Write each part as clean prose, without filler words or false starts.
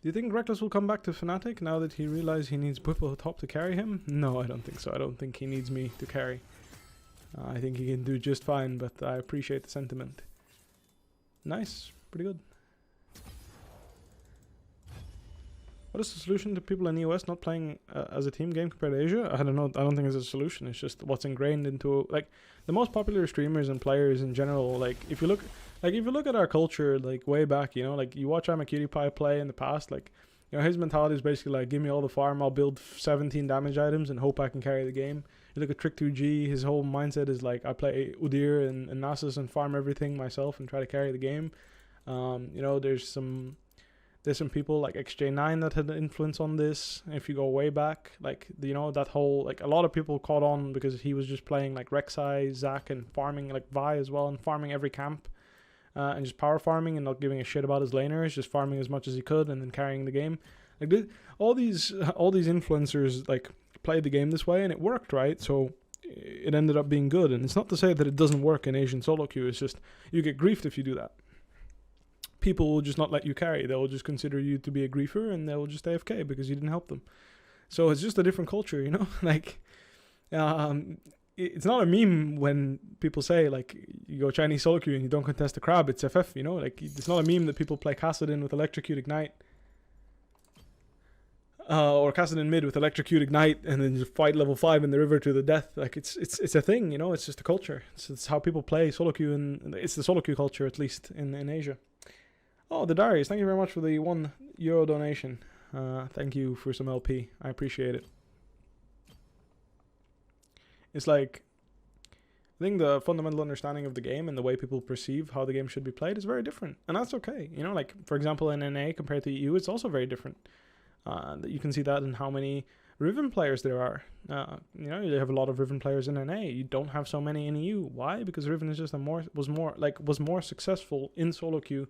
Do you think Rekkles will come back to Fnatic now that he realized he needs Bwipo top to carry him? No, I don't think so. I don't think he needs me to carry. I think he can do just fine, but I appreciate the sentiment. Nice. Pretty good. What is the solution to people in the US not playing as a team game compared to Asia? I don't know. I don't think it's a solution. It's just what's ingrained into, like, the most popular streamers and players in general. Like, if you look at our culture, like, way back, you know, like, you watch Qtpie play in the past, like, you know, his mentality is basically like, give me all the farm, I'll build 17 damage items and hope I can carry the game. You look at Trick2G, his whole mindset is like, I play Udyr and Nasus and farm everything myself and try to carry the game. You know, there's some people like XJ9 that had an influence on this. If you go way back, like, you know, that whole, like, a lot of people caught on because he was just playing like Rek'Sai, Zac, and farming like Vi as well, and farming every camp, and just power farming and not giving a shit about his laners, just farming as much as he could and then carrying the game. Like, all these influencers like played the game this way and it worked, right? So it ended up being good. And it's not to say that it doesn't work in Asian solo queue. It's just you get griefed if you do that. People will just not let you carry. They will just consider you to be a griefer and they will just AFK because you didn't help them. So it's just a different culture, you know? Like, it's not a meme when people say, like, you go Chinese solo queue and you don't contest the crab, it's FF, you know? Like, it's not a meme that people play Kassadin with Electrocute Ignite. Or Kassadin mid with Electrocute Ignite and then just fight level 5 in the river to the death. Like, it's a thing, you know? It's just a culture. It's how people play solo queue, and it's the solo queue culture, at least in Asia. Oh, the Darius, thank you very much for the €1 donation. Thank you for some LP. I appreciate it. It's like, I think the fundamental understanding of the game and the way people perceive how the game should be played is very different. And that's okay. You know, like, for example, in NA compared to EU, it's also very different. You can see that in how many Riven players there are. You know, you have a lot of Riven players in NA. You don't have so many in EU. Why? Because Riven is just was more successful in solo queue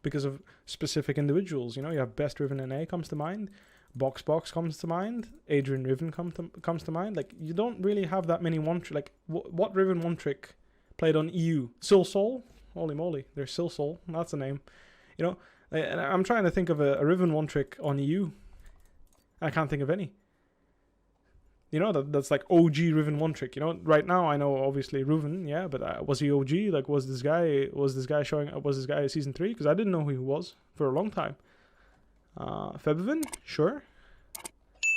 because of specific individuals. You know, you have Best Riven NA comes to mind, Box comes to mind, Adrian Riven comes to mind. Like, you don't really have that many like, what Riven one trick played on EU? Silsol? Holy moly, there's Silsol, that's the name. You know, and I'm trying to think of a Riven one trick on EU. I can't think of any. You know, that's like OG Riven one trick. You know, right now I know obviously Riven, yeah, but was he OG? Like, was this guy season 3? Because I didn't know who he was for a long time. Febvin, sure.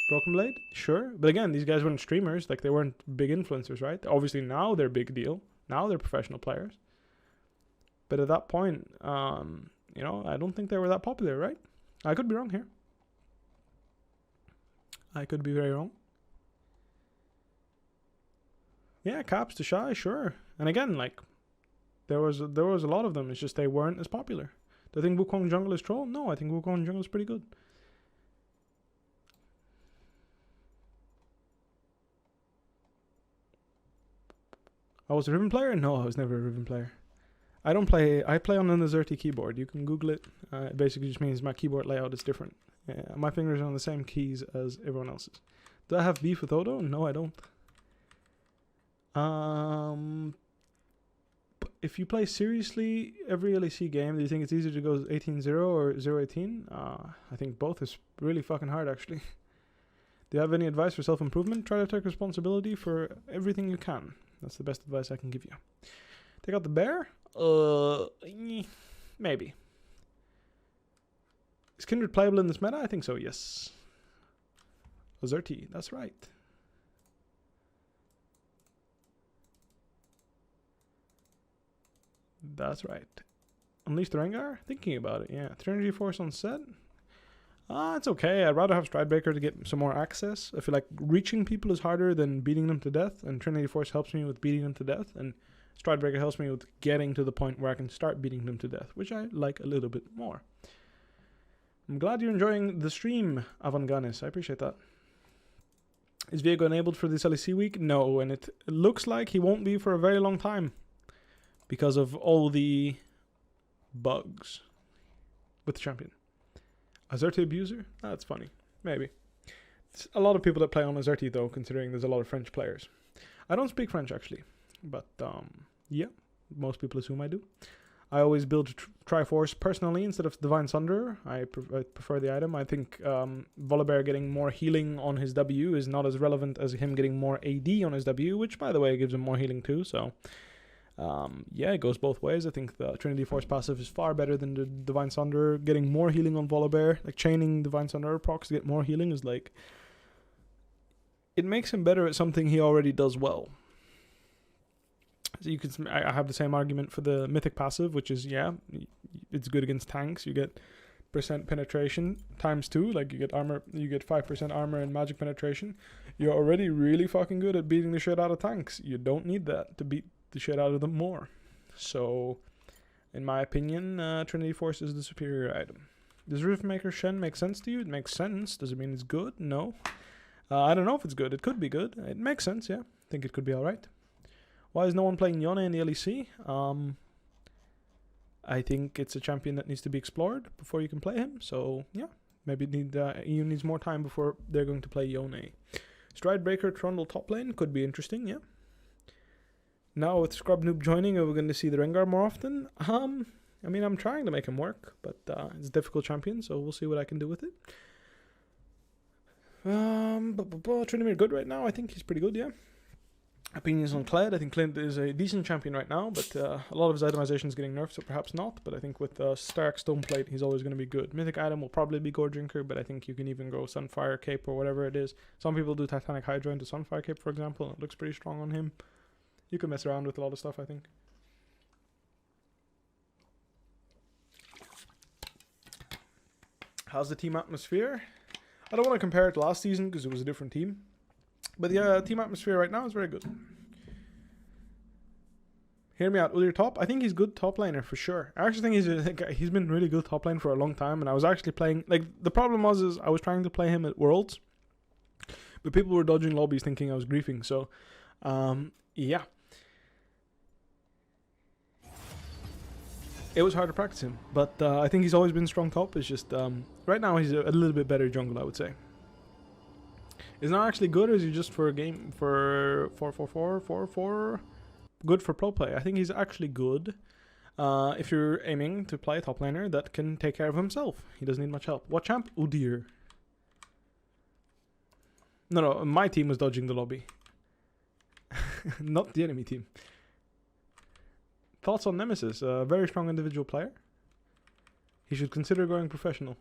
Broken Blade, sure. But again, these guys weren't streamers. Like, they weren't big influencers, right? Obviously now they're a big deal. Now they're professional players. But at that point, you know, I don't think they were that popular, right? I could be wrong here. I could be very wrong. Yeah, Caps to Shy, sure. And again, like, there was a lot of them. It's just they weren't as popular. Do I think Wukong Jungle is troll? No, I think Wukong Jungle is pretty good. I was a Riven player? No, I was never a Riven player. I play on an Azerty keyboard. You can Google it. It basically just means my keyboard layout is different. My fingers are on the same keys as everyone else's. Do I have beef with Odo? No, I don't. If you play seriously every LEC game, do you think it's easier to go 18-0 or 0-18? I think both is really fucking hard, actually. Do you have any advice for self-improvement? Try to take responsibility for everything you can. That's the best advice I can give you. Take out the bear? Maybe. Is Kindred playable in this meta? I think so, yes. Azerty, that's right. That's right. Unleash the Rengar? Thinking about it, yeah. Trinity Force on set? It's okay. I'd rather have Stridebreaker to get some more access. I feel like reaching people is harder than beating them to death, and Trinity Force helps me with beating them to death, and Stridebreaker helps me with getting to the point where I can start beating them to death, which I like a little bit more. I'm glad you're enjoying the stream, Avanganis. I appreciate that. Is Viego enabled for this LEC week? No, and it looks like he won't be for a very long time because of all the bugs with the champion. Azerty abuser? That's funny. Maybe. It's a lot of people that play on Azerty, though, considering there's a lot of French players. I don't speak French, actually. But, yeah. Most people assume I do. I always build Triforce personally instead of Divine Sunder. I prefer the item. I think Volibear getting more healing on his W is not as relevant as him getting more AD on his W, which, by the way, gives him more healing too. So, yeah, it goes both ways. I think the Trinity Force passive is far better than the Divine Sunder. Getting more healing on Volibear, like chaining Divine Sunder procs to get more healing is like... It makes him better at something he already does well. So you could, I have the same argument for the Mythic passive, which is, yeah, it's good against tanks. You get % penetration ×2, like you get armor, you get 5% armor and magic penetration. You're already really fucking good at beating the shit out of tanks. You don't need that to beat the shit out of them more. So, in my opinion, Trinity Force is the superior item. Does Riftmaker Shen make sense to you? It makes sense. Does it mean it's good? No. I don't know if it's good. It could be good. It makes sense, yeah. I think it could be alright. Why is no one playing Yone in the LEC? I think it's a champion that needs to be explored before you can play him. So, yeah. Maybe EU needs more time before they're going to play Yone. Stridebreaker Trundle top lane could be interesting, yeah. Now with Scrub Noob joining, are we going to see the Rengar more often? I mean, I'm trying to make him work, but it's a difficult champion, so we'll see what I can do with it. Trinimir good right now. I think he's pretty good, yeah. Opinions on Kled. I think Clint is a decent champion right now, but a lot of his itemization is getting nerfed, so perhaps not. But I think with Stark Stoneplate, he's always going to be good. Mythic item will probably be Gore Drinker, but I think you can even go Sunfire Cape or whatever it is. Some people do Titanic Hydra into Sunfire Cape, for example, and it looks pretty strong on him. You can mess around with a lot of stuff, I think. How's the team atmosphere? I don't want to compare it to last season because it was a different team. But yeah, team atmosphere right now is very good. Hear me out. Udyr top. I think he's good top laner for sure. I actually think he's been really good top lane for a long time. And I was actually playing... Like, the problem is I was trying to play him at Worlds. But people were dodging lobbies thinking I was griefing. So, yeah. It was hard to practice him. But I think he's always been strong top. It's just... right now he's a little bit better jungle, I would say. Is not actually good, or is he just for a game for 4-4-4 good for pro play? I think he's actually good if you're aiming to play a top laner that can take care of himself. He doesn't need much help. What champ? Udyr. No, my team was dodging the lobby. Not the enemy team. Thoughts on Nemesis? A very strong individual player. He should consider going professional.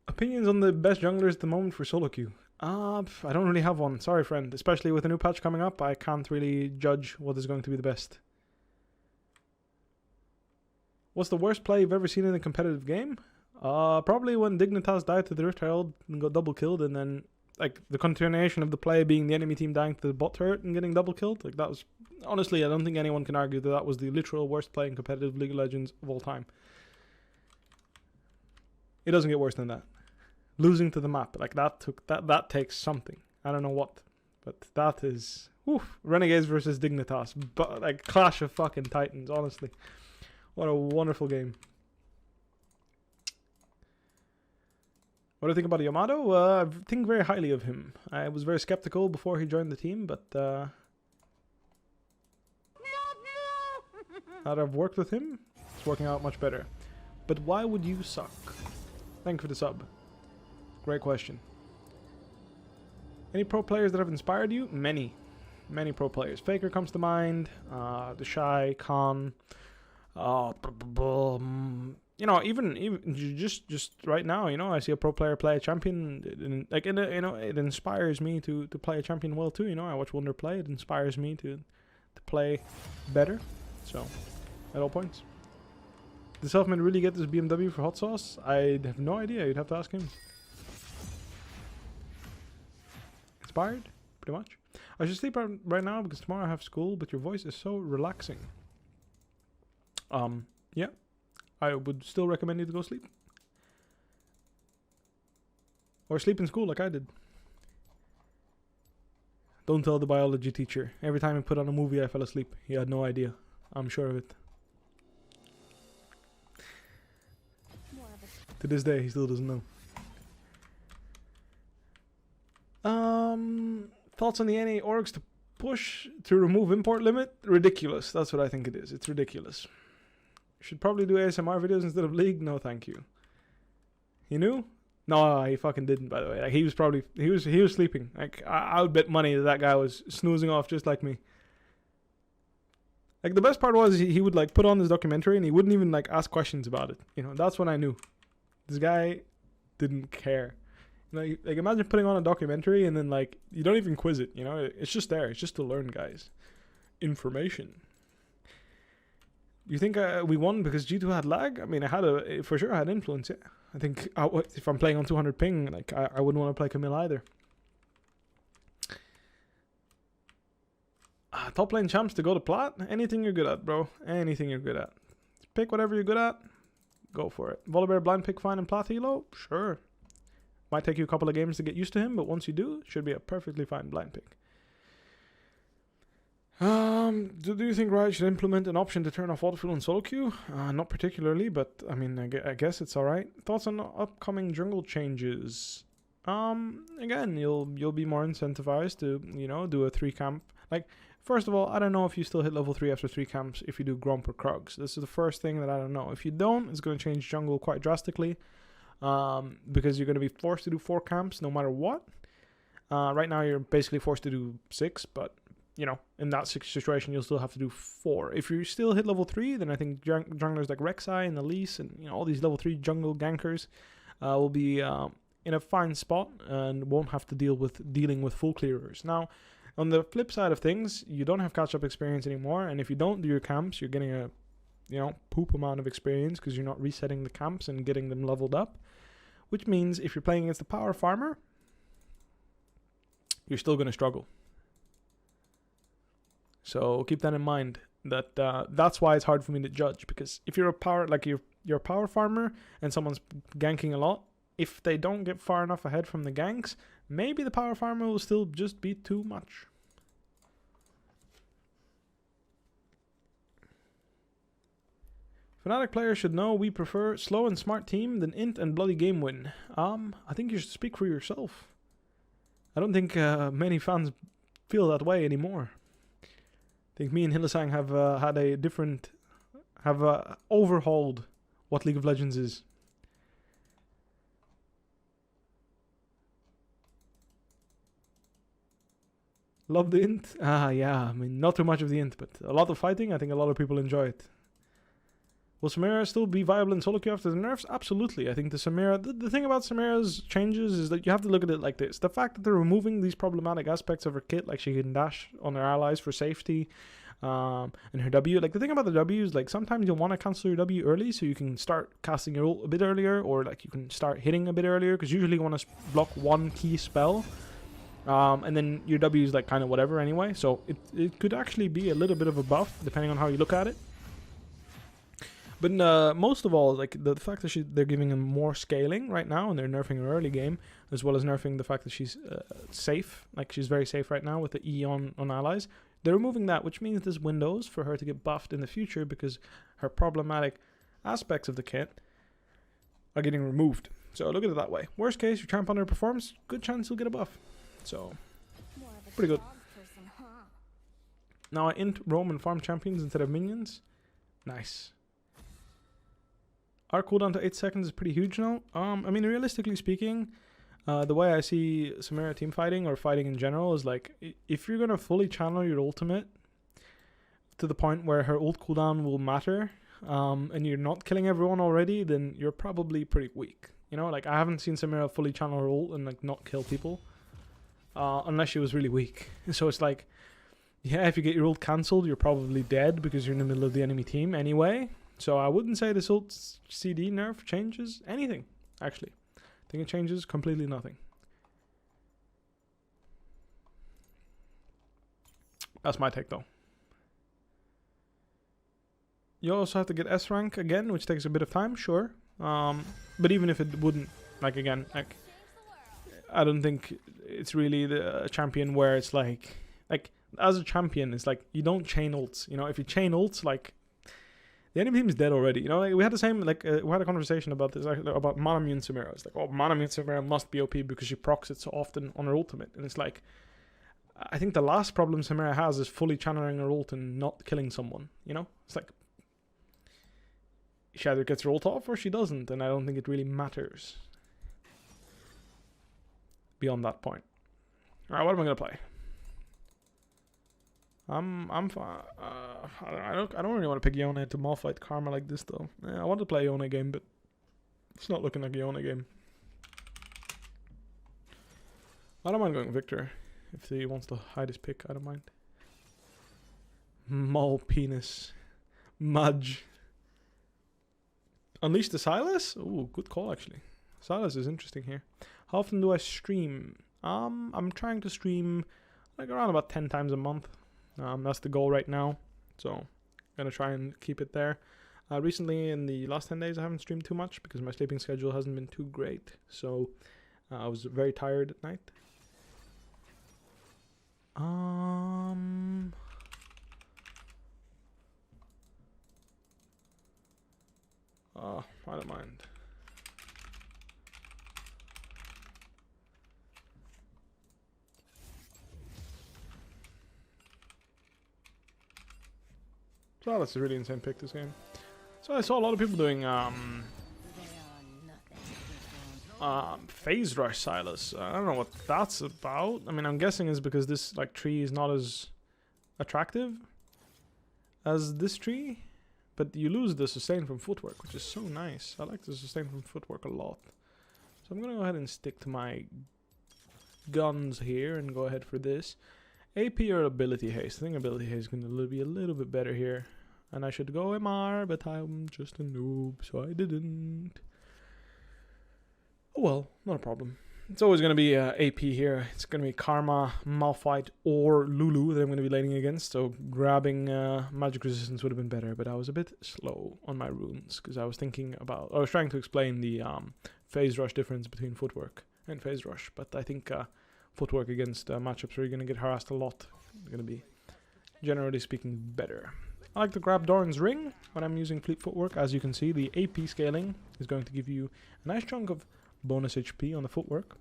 Opinions on the best junglers at the moment for SoloQ? I don't really have one. Sorry, friend. Especially with a new patch coming up, I can't really judge what is going to be the best. What's the worst play you've ever seen in a competitive game? Probably when Dignitas died to the Rift Herald and got double killed, and then like the continuation of the play being the enemy team dying to the bot turret and getting double killed. Like that was honestly, I don't think anyone can argue that that was the literal worst play in competitive League of Legends of all time. It doesn't get worse than that. Losing to the map, like that takes something. I don't know what, but that is Renegades versus Dignitas, but like clash of fucking titans. Honestly, what a wonderful game. What do you think about Yamato? I think very highly of him. I was very skeptical before he joined the team, but now that I've worked with him, it's working out much better. But why would you suck? Thank you for the sub. Great question. Any pro players that have inspired you? Many pro players. Faker comes to mind. The Shy, Khan. You know, even just right now, you know, I see a pro player play a champion. Like, you know, it inspires me to play a champion well too. You know, I watch Wonder play. It inspires me to play better. So, at all points. Did Selfman really get this BMW for hot sauce? I have no idea. You'd have to ask him. Inspired, pretty much. I should sleep right now because tomorrow I have school, but your voice is so relaxing. Yeah, I would still recommend you to go sleep. Or sleep in school like I did. Don't tell the biology teacher. Every time I put on a movie I fell asleep. He had no idea. I'm sure of it. To this day, he still doesn't know. Thoughts on the NA orgs to push to remove import limit? Ridiculous. That's what I think it is. It's ridiculous. Should probably do ASMR videos instead of League. No, thank you. He knew? No, he fucking didn't. By the way, like he was sleeping. Like I would bet money that guy was snoozing off just like me. Like the best part was he would like put on this documentary and he wouldn't even like ask questions about it. You know, that's when I knew this guy didn't care. Like imagine putting on a documentary and then like you don't even quiz it. You know, it's just there. It's just to learn, guys. Information. You think we won because G2 had lag? I mean, for sure I had influence. Yeah, I think if I'm playing on 200 ping, like I wouldn't want to play Camille either. Top lane champs to go to plat? Anything you're good at, bro. Anything you're good at. Pick whatever you're good at. Go for it. Volibear blind pick fine and plat elo? Sure. Might take you a couple of games to get used to him, but once you do, it should be a perfectly fine blind pick. Do you think Riot should implement an option to turn off autofill on SoloQ? Not particularly, but I mean, I guess it's alright. Thoughts on upcoming jungle changes? Again, you'll be more incentivized to, you know, do a 3 camp. Like, first of all, I don't know if you still hit level 3 after 3 camps if you do Gromp or Krugs. This is the first thing that I don't know. If you don't, it's going to change jungle quite drastically. Because you're going to be forced to do 4 camps no matter what. Right now, you're basically forced to do 6, but, you know, in that situation, you'll still have to do 4. If you still hit level 3, then I think junglers like Rek'Sai and Elise and, you know, all these level 3 jungle gankers will be in a fine spot and won't have to dealing with full clearers. Now, on the flip side of things, you don't have catch-up experience anymore, and if you don't do your camps, you're getting a, you know, poop amount of experience because you're not resetting the camps and getting them leveled up, which means if you're playing against the power farmer, you're still going to struggle. So keep that in mind. That's why it's hard for me to judge, because if you're a power, like you're a power farmer and someone's ganking a lot, if they don't get far enough ahead from the ganks, maybe the power farmer will still just be too much. Fnatic players should know we prefer slow and smart team than int and bloody game win. I think you should speak for yourself. I don't think many fans feel that way anymore. I think me and Hillesang have overhauled what League of Legends is. Love the int? Yeah, I mean, not too much of the int, but a lot of fighting. I think a lot of people enjoy it. Will Samira still be viable in SoloQ after the nerfs? Absolutely. I think the Samira... The thing about Samira's changes is that you have to look at it like this. The fact that they're removing these problematic aspects of her kit, like she can dash on her allies for safety, and her W. Like, the thing about the W is, like, sometimes you'll want to cancel your W early so you can start casting your ult a bit earlier, or, like, you can start hitting a bit earlier, because usually you want to block one key spell. And then your W is like kind of whatever anyway. So it could actually be a little bit of a buff depending on how you look at it. But most of all, like the fact that they're giving him more scaling right now, and they're nerfing her early game, as well as nerfing the fact that she's safe. Like she's very safe right now with the E on allies. They're removing that, which means there's windows for her to get buffed in the future because her problematic aspects of the kit are getting removed. So look at it that way. Worst case, your champ underperforms, good chance you'll get a buff. So, pretty good. Now I int roam and farm champions instead of minions. Nice. Our cooldown to 8 seconds is pretty huge now. I mean, realistically speaking, the way I see Samira team fighting or fighting in general is like, if you're going to fully channel your ultimate to the point where her ult cooldown will matter, and you're not killing everyone already, then you're probably pretty weak. You know, like I haven't seen Samira fully channel her ult and like not kill people. Unless she was really weak. So it's like, yeah, if you get your ult cancelled, you're probably dead because you're in the middle of the enemy team anyway. So I wouldn't say this ult CD nerf changes anything, actually. I think it changes completely nothing. That's my take, though. You also have to get S rank again, which takes a bit of time, sure. But even if it wouldn't, like again, like I don't think it's really the champion where it's like as a champion, it's like you don't chain ults. You know, if you chain ults, like the enemy team is dead already. You know, like, we had the same we had a conversation about this about Manamune Samira. It's like, oh, Manamune Samira must be OP because she procs it so often on her ultimate, and it's like, I think the last problem Samira has is fully channeling her ult and not killing someone. You know, it's like she either gets rolled off or she doesn't, and I don't think it really matters beyond that point. All right, what am I gonna play? I'm fine. I don't really want to pick Yone to Malphite Karma like this though. I want to play Yone game, but it's not looking like a Yone game. I don't mind going Victor if he wants to hide his pick. I don't mind. Mole penis, Mudge. Unleash the Sylas? Ooh, good call actually. Sylas is interesting here. How often do I stream? I'm trying to stream like around about 10 times a month. That's the goal right now. So I'm gonna try and keep it there. Recently, in the last 10 days, I haven't streamed too much because my sleeping schedule hasn't been too great. So I was very tired at night. I don't mind. So that's a really insane pick this game. So I saw a lot of people doing phase rush Sylas. I don't know what that's about. I mean, I'm guessing it's because this like tree is not as attractive as this tree, but you lose the sustain from footwork, which is so nice. I like the sustain from footwork a lot. So I'm gonna go ahead and stick to my guns here and go ahead for this. AP or ability haste? I think ability haste is gonna be a little bit better here. And I should go MR, but I'm just a noob, so I didn't. Oh well, not a problem. It's always going to be AP here. It's going to be Karma, Malphite, or Lulu that I'm going to be laning against. So grabbing magic resistance would have been better, but I was a bit slow on my runes because I was thinking about... I was trying to explain the phase rush difference between footwork and phase rush, but I think footwork against matchups where you're going to get harassed a lot is going to be, generally speaking, better. I like to grab Doran's Ring when I'm using Fleet Footwork. As you can see, the AP scaling is going to give you a nice chunk of bonus HP on the footwork.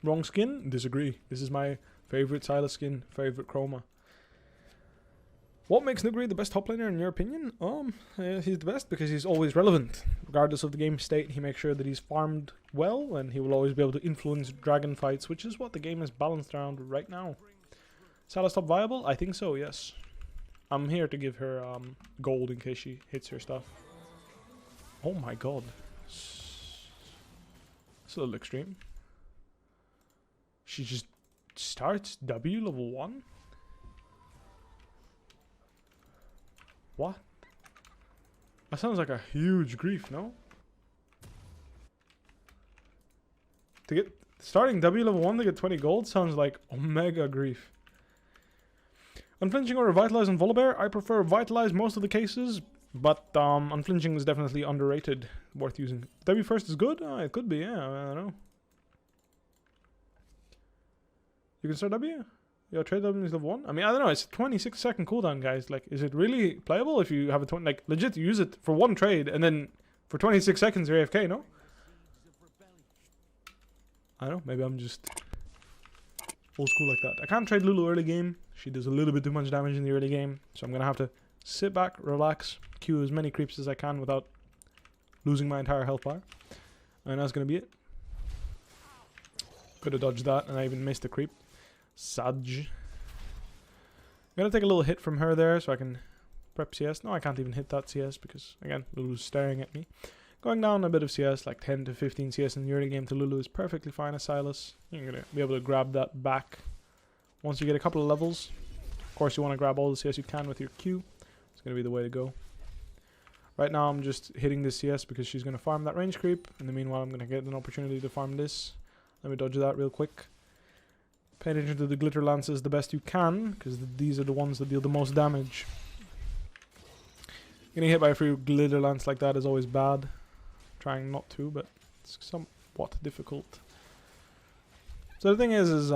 Wrong skin? Disagree. This is my favorite Sylas skin, favorite chroma. What makes Nuguri the best top laner in your opinion? He's the best because he's always relevant. Regardless of the game state, he makes sure that he's farmed well and he will always be able to influence dragon fights, which is what the game is balanced around right now. Sylas top viable? I think so, yes. I'm here to give her gold in case she hits her stuff. Oh my god. It's a little extreme. She just starts W level 1? What? That sounds like a huge grief, no? To get starting W level 1 to get 20 gold sounds like omega grief. Unflinching or Revitalize on Volibear? I prefer Vitalize most of the cases, but Unflinching is definitely underrated, worth using. W first is good? It could be, yeah, I don't know. You can start W? Your trade W is level 1? I mean, I don't know, it's a 26-second cooldown, guys. Like, is it really playable if you have a 20... Like, legit, use it for one trade, and then for 26 seconds you're AFK, no? I don't know, maybe I'm just old school like that. I can't trade Lulu early game. She does a little bit too much damage in the early game, so I'm going to have to sit back, relax, queue as many creeps as I can without losing my entire health bar. And that's going to be it. Could have dodged that, and I even missed a creep. Sadge. I'm going to take a little hit from her there so I can prep CS. No, I can't even hit that CS because, again, Lulu's staring at me. Going down a bit of CS, like 10 to 15 CS in the early game to Lulu is perfectly fine as Sylas. You're going to be able to grab that back once you get a couple of levels. Of course, you want to grab all the CS you can with your Q. It's going to be the way to go. Right now, I'm just hitting this CS because she's going to farm that range creep. In the meanwhile, I'm going to get an opportunity to farm this. Let me dodge that real quick. Pay attention to the glitter lances the best you can, because these are the ones that deal the most damage. Getting hit by a free glitter lance like that is always bad. Trying not to, but it's somewhat difficult. So the thing is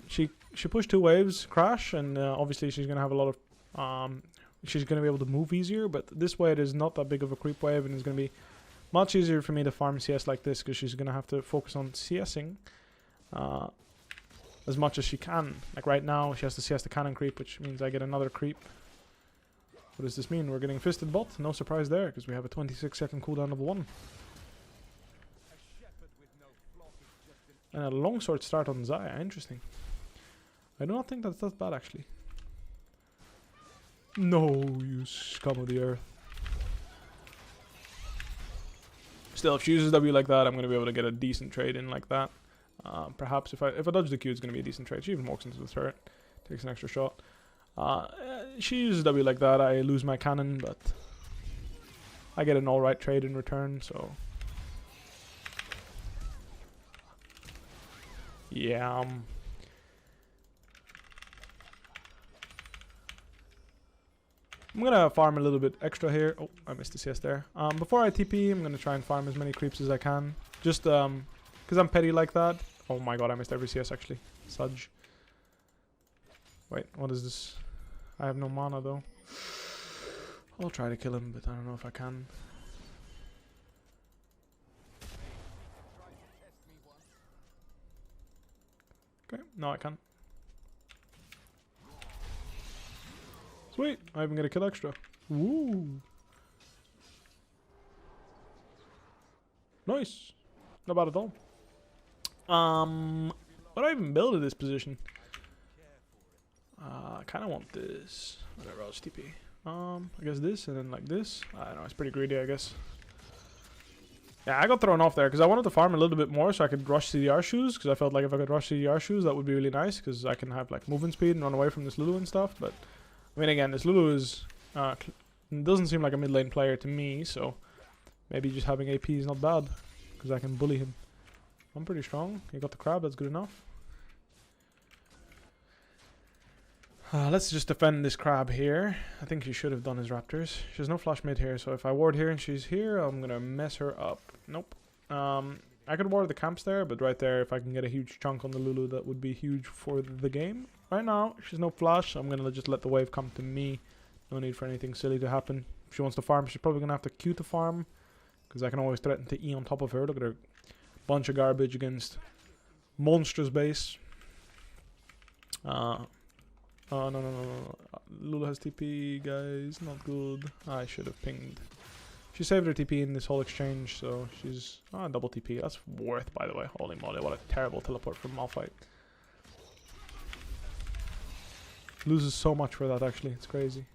she pushed 2 waves, crash, and obviously she's gonna have a lot of she's gonna be able to move easier. But this wave is not that big of a creep wave, and it's gonna be much easier for me to farm CS like this because she's gonna have to focus on CSing as much as she can. Like right now, she has to CS the cannon creep, which means I get another creep. What does this mean? We're getting fisted bot? No surprise there, because we have a 26-second cooldown of 1. And a longsword start on Xayah. Interesting. I do not think that's that bad, actually. No, you scum of the earth. Still, if she uses W like that, I'm going to be able to get a decent trade in like that. Perhaps if I dodge the Q, it's going to be a decent trade. She even walks into the turret. Takes an extra shot. She uses W like that, I lose my cannon, but I get an alright trade in return, so... Yeah, I'm gonna farm a little bit extra here. Oh, I missed the CS there. Before I TP, I'm gonna try and farm as many creeps as I can. Just, because I'm petty like that. Oh my god, I missed every CS actually. Sudge. Wait, what is this? I have no mana though. I'll try to kill him, but I don't know if I can. Okay, no I can't. Sweet, I even get a kill extra. Woo! Nice. Not bad at all. What do I even build at this position? I kind of want this. Whatever, I'll just TP. I guess this, and then like this. I don't know, it's pretty greedy, I guess. Yeah, I got thrown off there, because I wanted to farm a little bit more so I could rush CDR shoes, because I felt like if I could rush CDR shoes, that would be really nice, because I can have like movement speed and run away from this Lulu and stuff, but... I mean, again, this Lulu is... doesn't seem like a mid lane player to me, so... Maybe just having AP is not bad, because I can bully him. I'm pretty strong. He got the crab, that's good enough. Let's just defend this crab here. I think he should have done his raptors. She has no flash mid here, so if I ward here and she's here, I'm gonna mess her up. Nope. I could ward the camps there, but right there, if I can get a huge chunk on the Lulu, that would be huge for the game. Right now, she's no flash, so I'm gonna just let the wave come to me. No need for anything silly to happen. If she wants to farm, she's probably gonna have to Q to farm, because I can always threaten to E on top of her. Look at her. Bunch of garbage against monstrous base. Oh, no. Lulu has TP, guys. Not good. I should have pinged. She saved her TP in this whole exchange, so she's... double TP. That's worth, by the way. Holy moly, what a terrible teleport from Malphite. Loses so much for that, actually. It's crazy.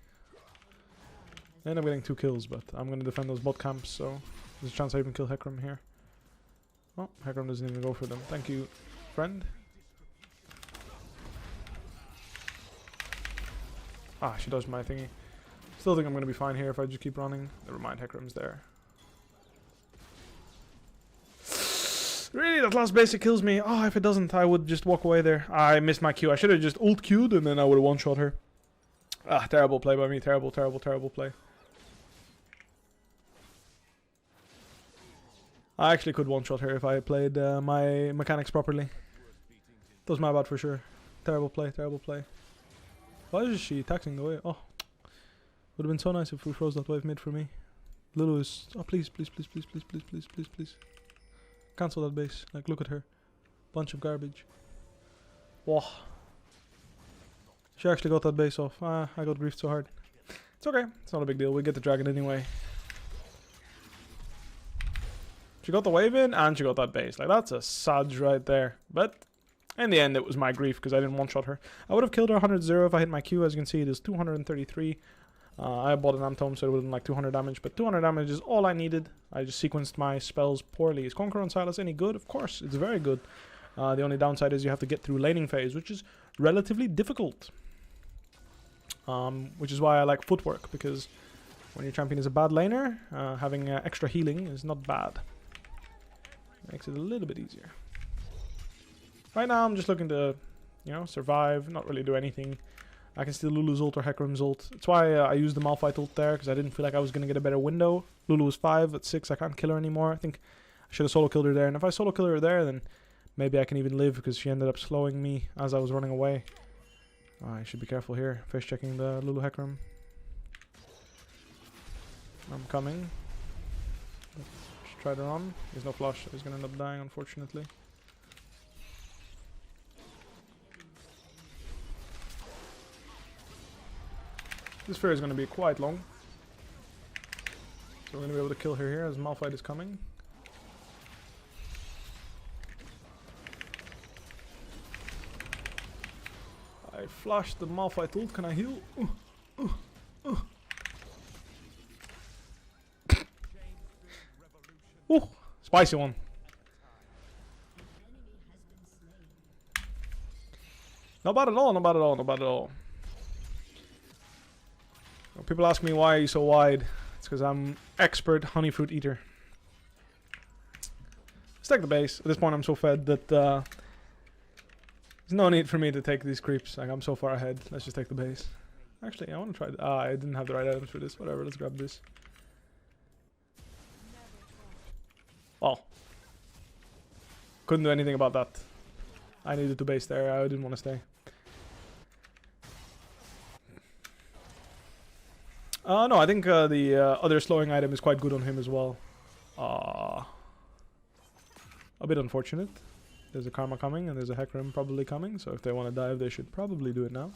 I end up getting 2 kills, but I'm going to defend those bot camps, so... There's a chance I even kill Hecarim here. Oh, Hecarim doesn't even go for them. Thank you, friend. Ah, she dodged my thingy. Still think I'm going to be fine here if I just keep running. Never mind, Hecarim's there. Really, that last basic kills me. Oh, if it doesn't, I would just walk away there. I missed my Q. I should have just ult Q'd and then I would have one-shot her. Ah, terrible play by me. Terrible play. I actually could one-shot her if I played my mechanics properly. That was my bad for sure. Terrible play. Why is she taxing the wave? Oh. Would have been so nice if we froze that wave mid for me. Lulu is... Oh, please. Cancel that base. Like, look at her. Bunch of garbage. Whoa. She actually got that base off. I got griefed so hard. It's okay. It's not a big deal. We get the dragon anyway. She got the wave in and she got that base. Like, that's a Saj right there. But... in the end, it was my grief because I didn't one-shot her. I would have killed her 100-0 if I hit my Q. As you can see, it is 233. I bought an Amtome, so it would have been like 200 damage. But 200 damage is all I needed. I just sequenced my spells poorly. Is Conqueror on Sylas any good? Of course, it's very good. The only downside is you have to get through laning phase, which is relatively difficult. Which is why I like footwork, because when your champion is a bad laner, having extra healing is not bad. Makes it a little bit easier. Right now, I'm just looking to, you know, survive, not really do anything. I can steal Lulu's ult or Hecarim's ult. That's why I used the Malphite ult there, because I didn't feel like I was going to get a better window. Lulu was 5, at 6 I can't kill her anymore. I think I should have solo killed her there, and if I solo kill her there, then maybe I can even live, because she ended up slowing me as I was running away. I should be careful here, fish checking the Lulu Hecarim. I'm coming. Just try to run. There's no flush, so he's going to end up dying, unfortunately. This fair is going to be quite long. So we're going to be able to kill her here as Malphite is coming. I flashed the Malphite ult. Can I heal? Ooh, spicy one. Not bad at all, not bad at all, not bad at all. People ask me why he's so wide. It's because I'm expert honey fruit eater. Let's take the base. At this point I'm so fed that there's no need for me to take these creeps. Like, I'm so far ahead. Let's just take the base. Actually, I want to try I didn't have the right items for this. Whatever, let's grab this. Oh. Couldn't do anything about that. I needed to base there. I didn't want to stay. No, I think the other slowing item is quite good on him as well. A bit unfortunate. There's a Karma coming and there's a Hecarim probably coming. So if they want to dive, they should probably do it now.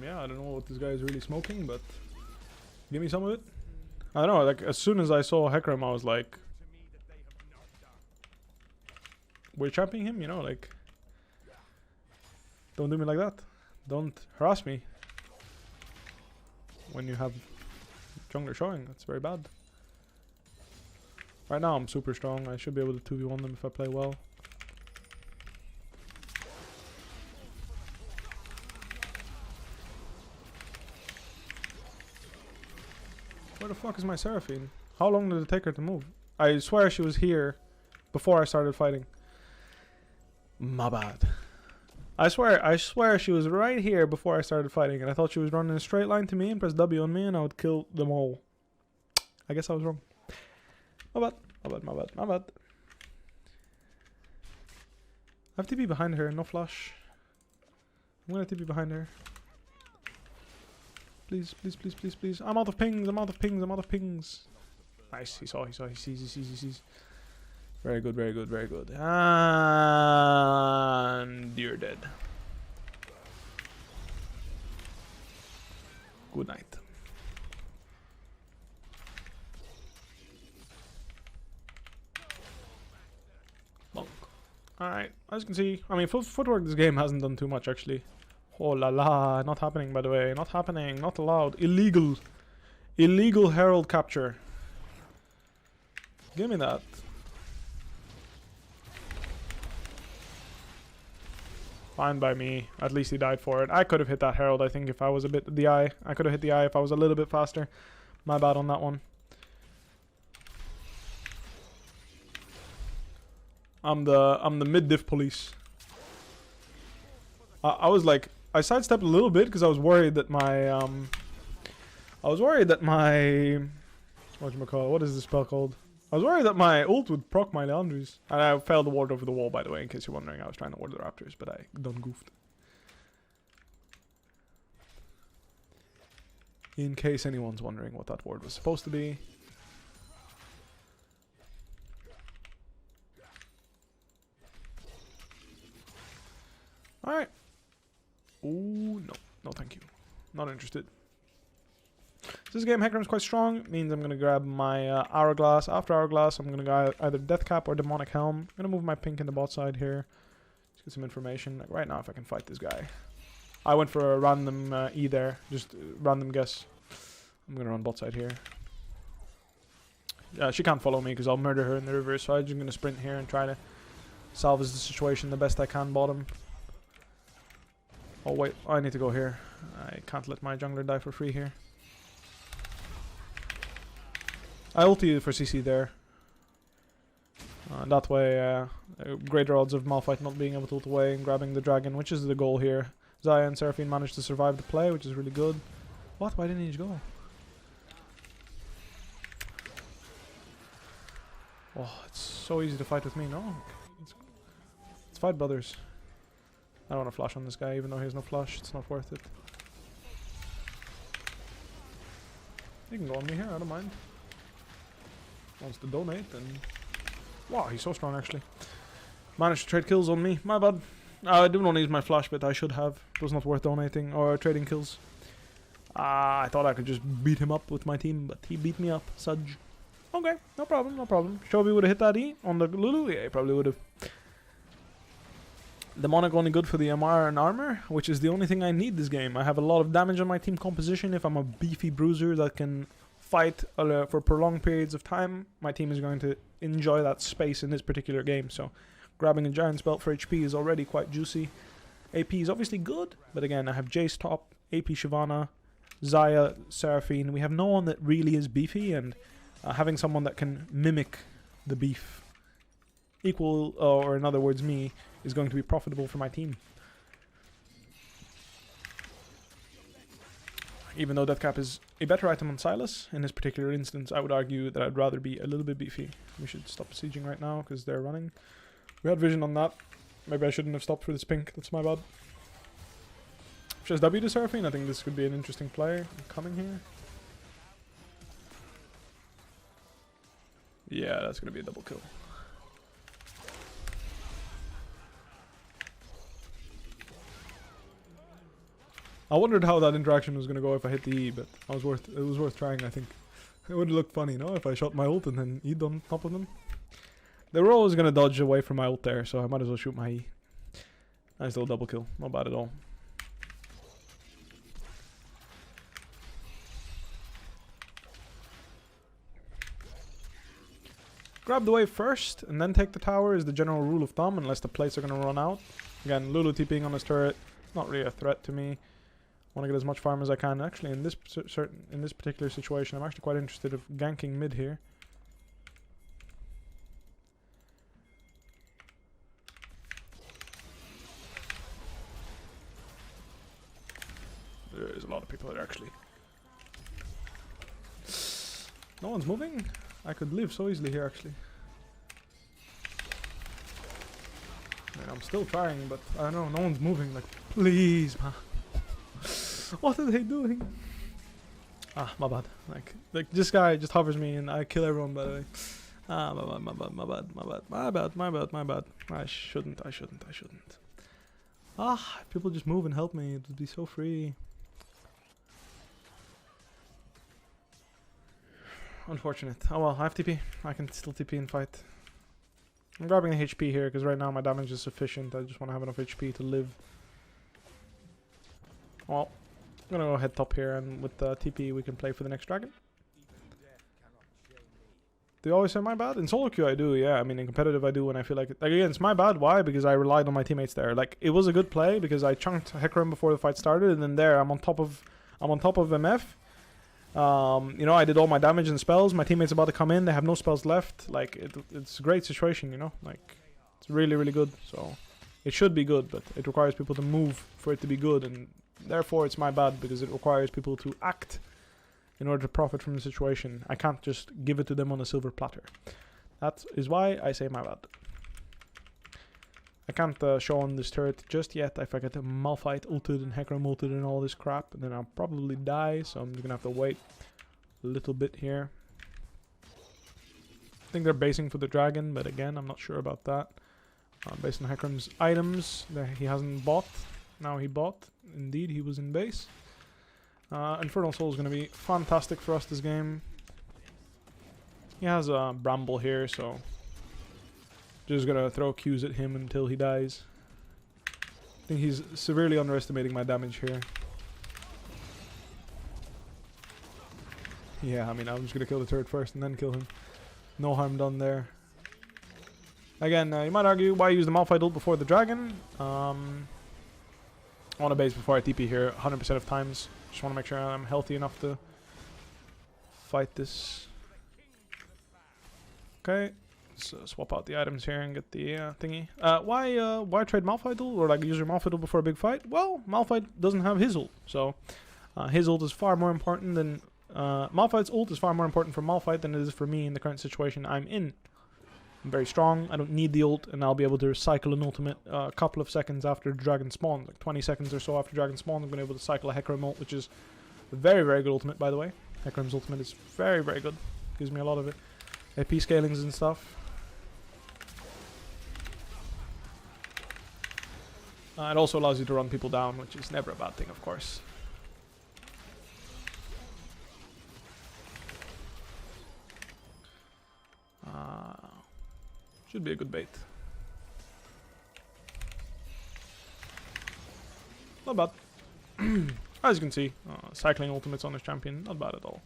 Yeah, I don't know what this guy is really smoking, but give me some of it. I don't know, like, as soon as I saw Hecarim, I was like, we're championing him, you know, like, don't do me like that. Don't harass me when you have jungler showing. That's very bad. Right now I'm super strong. I should be able to 2v1 them if I play well. Where the fuck is my Seraphine? How long did it take her to move? I swear she was here before I started fighting. My bad. I swear she was right here before I started fighting, and I thought she was running a straight line to me and press W on me and I would kill them all. I guess I was wrong. My bad, my bad, my bad, my bad. I have TP behind her, no flash. I'm gonna TP behind her. Please, please, please, please, please. I'm out of pings, I'm out of pings, I'm out of pings. Nice, he sees. Very good, very good, very good. And you're dead. Good night. Bonk. Alright, as you can see, I mean, footwork this game hasn't done too much actually. Oh la la, not happening by the way, not happening, not allowed, illegal. Illegal herald capture. Give me that. Fine by me, at least he died for it. I could have hit that herald I think if I was a bit, I could have hit the eye if I was a little bit faster. My bad on that one. I'm the mid-diff police. I was like, I sidestepped a little bit because I was worried that my what is this spell called? I was worried that my ult would proc my Leandries. And I failed to ward over the wall, by the way, in case you're wondering. I was trying to ward the Raptors, but I done goofed. In case anyone's wondering what that ward was supposed to be. Alright. Ooh, no. No, thank you. Not interested. So this game, Hecarim's quite strong. It means I'm going to grab my Hourglass. After Hourglass, I'm going to go either Death Cap or Demonic Helm. I'm going to move my pink in the bot side here. Just get some information. Like right now, if I can fight this guy. I went for a random E there. Just random guess. I'm going to run bot side here. Yeah, she can't follow me because I'll murder her in the river. So I'm just going to sprint here and try to salvage the situation the best I can bottom. Oh wait, I need to go here. I can't let my jungler die for free here. I ulti for CC there. That way, greater odds of Malphite not being able to ult away and grabbing the dragon, which is the goal here. Xayah and Seraphine managed to survive the play, which is really good. What? Why didn't he just go? Oh, it's so easy to fight with me, no? Let's fight, brothers. I don't want to flash on this guy, even though he has no flash. It's not worth it. You can go on me here, I don't mind. wants to donate, and wow, he's so strong actually. Managed to trade kills on me. My bad. I didn't want to use my flash, but I should have. It was not worth donating or trading kills. I thought I could just beat him up with my team, but he beat me up. Sudge. Okay, no problem, no problem. Shobi would have hit that E on the Lulu. Yeah, he probably would have. Demonic only good for the MR and armor, which is the only thing I need this game. I have a lot of damage on my team composition. If I'm a beefy bruiser that can fight for prolonged periods of time, my team is going to enjoy that space in this particular game. So grabbing a Giant's Belt for HP is already quite juicy. AP is obviously good, but again, I have Jace top, AP Shyvana, Xayah, Seraphine. We have no one that really is beefy, and having someone that can mimic the beef, equal, or in other words me, is going to be profitable for my team. Even though Deathcap is a better item on Sylas, in this particular instance, I would argue that I'd rather be a little bit beefy. We should stop sieging right now, because they're running. We had vision on that. Maybe I shouldn't have stopped for this pink. That's my bad. Just W to Seraphine. I think this could be an interesting play coming here. Yeah, that's going to be a double kill. I wondered how that interaction was going to go if I hit the E, but it was worth trying, I think. It would look funny, no? If I shot my ult and then E'd on top of them. They were always going to dodge away from my ult there, so I might as well shoot my E. Nice little double kill. Not bad at all. Grab the wave first, and then take the tower is the general rule of thumb, unless the plates are going to run out. Again, Lulu TPing on his turret, not really a threat to me. Want to get as much farm as I can. Actually, in this particular situation, I'm actually quite interested in ganking mid here. There's a lot of people there, actually. No one's moving? I could live so easily here, actually. Man, I'm still trying, but I don't know, no one's moving. Like, please, man. What are they doing? Ah, my bad. Like this guy just hovers me and I kill everyone, by the way. Ah, my bad. I shouldn't. Ah, if people just move and help me, it would be so free. Unfortunate. Oh well, I have TP. I can still TP and fight. I'm grabbing the HP here because right now my damage is sufficient. I just want to have enough HP to live. Well, I'm gonna go head top here, and with the TP we can play for the next dragon. Do you always say my bad? In solo queue I do, yeah. I mean in competitive I do when I feel like it. Like again, it's my bad. Why? Because I relied on my teammates there. Like it was a good play because I chunked Hecarim before the fight started, and then there I'm on top of MF. You know, I did all my damage and spells. My teammates about to come in. They have no spells left. Like it's a great situation, you know. Like it's really, really good. So it should be good, but it requires people to move for it to be good, and therefore it's my bad because it requires people to act in order to profit from the situation. I can't just give it to them on a silver platter. That is why I say my bad. I can't show on this turret just yet. If I get the Malphite ulted and Hecarim ulted and all this crap, and then I'll probably die, so I'm just gonna have to wait a little bit here. I think they're basing for the dragon, but again, I'm not sure about that. Based on Hecarim's items that he hasn't bought. Now he bought. Indeed, he was in base. Infernal Soul is gonna be fantastic for us this game. He has a Bramble here, so just gonna throw Qs at him until he dies. I think he's severely underestimating my damage here. Yeah, I mean, I'm just gonna kill the turret first and then kill him. No harm done there. Again, you might argue why use the Malphite ult before the dragon. I want to base before I TP here 100% of times. Just want to make sure I'm healthy enough to fight this. Okay. So swap out the items here and get the thingy. Why trade Malphite ult or like use your Malphite ult before a big fight? Well, Malphite doesn't have his ult, so his ult is far more important than Malphite's ult is far more important for Malphite than it is for me in the current situation I'm in. I'm very strong. I don't need the ult, and I'll be able to cycle an ultimate a couple of seconds after dragon spawn, like 20 seconds or so after dragon spawn. I'm going to be able to cycle a Hecarim ult, which is a very, very good ultimate, by the way. Hecarim's ultimate is very, very good. Gives me a lot of it. AP scalings and stuff. It also allows you to run people down, which is never a bad thing, of course. Should be a good bait. Not bad. As you can see, cycling ultimates on this champion, not bad at all.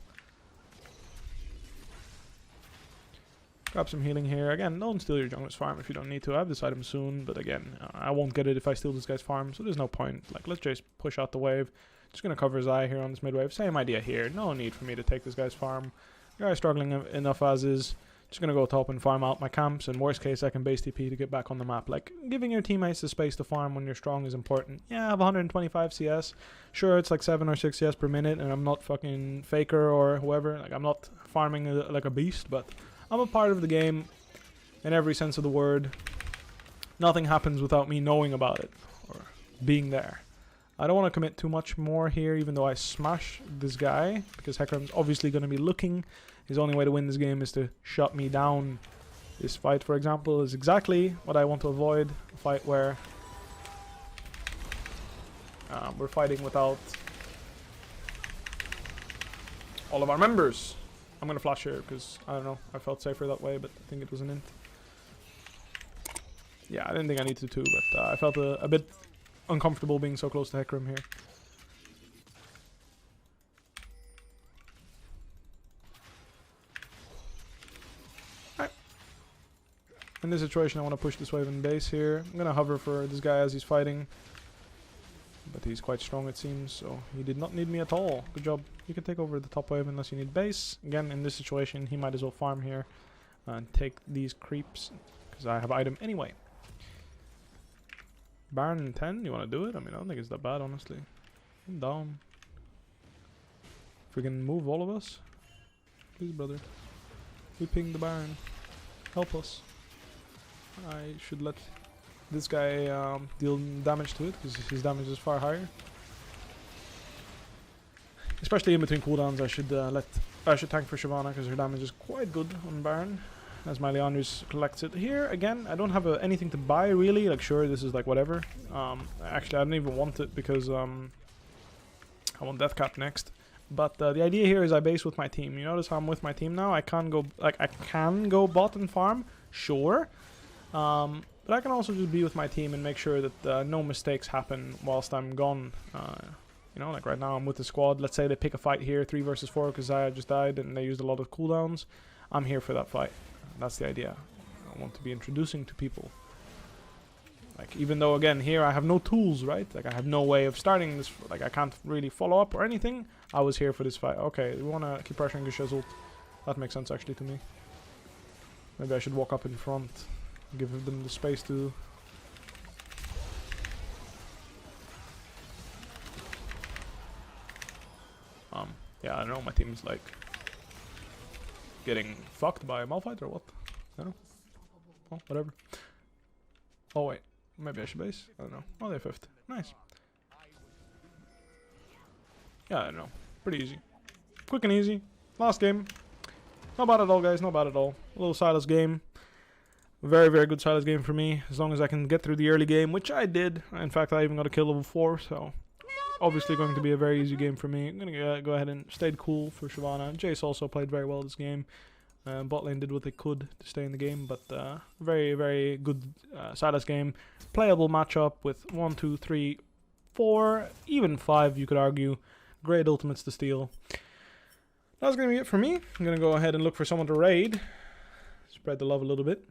Grab some healing here. Again, don't steal your jungler's farm if you don't need to. I have this item soon, but again, I won't get it if I steal this guy's farm, so there's no point. Like, let's just push out the wave. Just gonna cover his eye here on this mid wave. Same idea here. No need for me to take this guy's farm. Guy's struggling enough as is. Just gonna go top and farm out my camps, and worst case I can base TP to get back on the map. Like, giving your teammates the space to farm when you're strong is important. Yeah, I have 125 CS. Sure, it's like 7 or 6 CS per minute, and I'm not fucking Faker or whoever. Like, I'm not farming like a beast, but I'm a part of the game in every sense of the word. Nothing happens without me knowing about it or being there. I don't want to commit too much more here, even though I smash this guy, because Hecarim's obviously going to be looking. His only way to win this game is to shut me down. This fight, for example, is exactly what I want to avoid. A fight where we're fighting without all of our members. I'm going to flash here because, I don't know, I felt safer that way, but I think it was an int. Yeah, I didn't think I needed to, but I felt a bit uncomfortable being so close to Hecarim here. Alright. In this situation, I want to push this wave in base here. I'm going to hover for this guy as he's fighting. But he's quite strong, it seems, so he did not need me at all. Good job. You can take over the top wave unless you need base. Again, in this situation, he might as well farm here and take these creeps, because I have item anyway. Baron in 10, you want to do it? I mean, I don't think it's that bad, honestly. I'm down. If we can move all of us. Please, brother. We ping the Baron. Help us. I should let this guy deal damage to it, because his damage is far higher. Especially in between cooldowns, I should tank for Shyvana, because her damage is quite good on Baron. As my Leandris collects it here. Again, I don't have anything to buy really. Like, sure, this is like whatever. Actually, I don't even want it because I want Deathcap next. But the idea here is I base with my team. You notice how I'm with my team now. I can go bot and farm, sure. But I can also just be with my team and make sure that no mistakes happen whilst I'm gone. You know, like right now I'm with the squad. Let's say they pick a fight here, 3 versus 4, because Zaya just died and they used a lot of cooldowns. I'm here for that fight. That's the idea. I want to be introducing to people. Like, even though, again, here I have no tools, right? Like, I have no way of starting this. Like, I can't really follow up or anything. I was here for this fight. Okay, we want to keep pressuring Gusha's ult. That makes sense, actually, to me. Maybe I should walk up in front. Give them the space to... Yeah, I don't know. My team is, like... getting fucked by a Malphite or what? I don't know. Oh, whatever. Oh wait, maybe I should base? I don't know. Oh, they're 5th. Nice. Yeah, I don't know. Pretty easy. Quick and easy. Last game. Not bad at all, guys. Not bad at all. A little Sylas game. Very, very good Sylas game for me. As long as I can get through the early game, which I did. In fact, I even got a kill level 4, so... obviously going to be a very easy game for me. I'm going to go ahead and stayed cool for Shyvana. Jace also played very well this game. Bot lane did what they could to stay in the game, but very, very good Sylas game. Playable matchup with 1, 2, 3, 4, even 5 you could argue. Great ultimates to steal. That's going to be it for me. I'm going to go ahead and look for someone to raid. Spread the love a little bit.